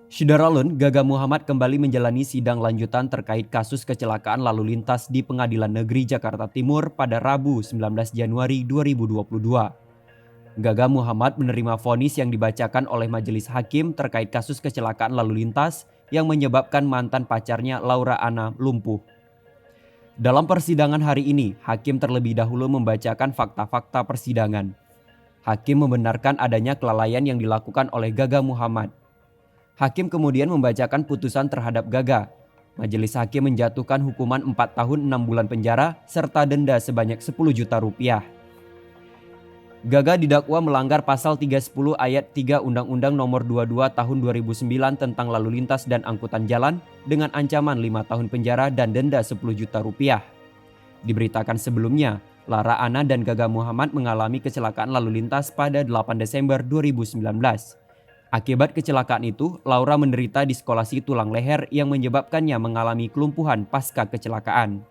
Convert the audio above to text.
Syederalun, Gaga Muhammad kembali menjalani sidang lanjutan terkait kasus kecelakaan lalu lintas di Pengadilan Negeri Jakarta Timur pada Rabu 19 Januari 2022. Gaga Muhammad menerima vonis yang dibacakan oleh majelis hakim terkait kasus kecelakaan lalu lintas yang menyebabkan mantan pacarnya Laura Anna lumpuh. Dalam persidangan hari ini, hakim terlebih dahulu membacakan fakta-fakta persidangan. Hakim membenarkan adanya kelalaian yang dilakukan oleh Gaga Muhammad. Hakim kemudian membacakan putusan terhadap Gaga. Majelis hakim menjatuhkan hukuman 4 tahun 6 bulan penjara serta denda sebanyak 10 juta rupiah. Gaga didakwa melanggar pasal 310 ayat 3 Undang-Undang Nomor 22 Tahun 2009 tentang lalu lintas dan angkutan jalan dengan ancaman 5 tahun penjara dan denda 10 juta rupiah. Diberitakan sebelumnya, Lara Anna dan Gaga Muhammad mengalami kecelakaan lalu lintas pada 8 Desember 2019. Akibat kecelakaan itu, Laura menderita diskolasi tulang leher yang menyebabkannya mengalami kelumpuhan pasca kecelakaan.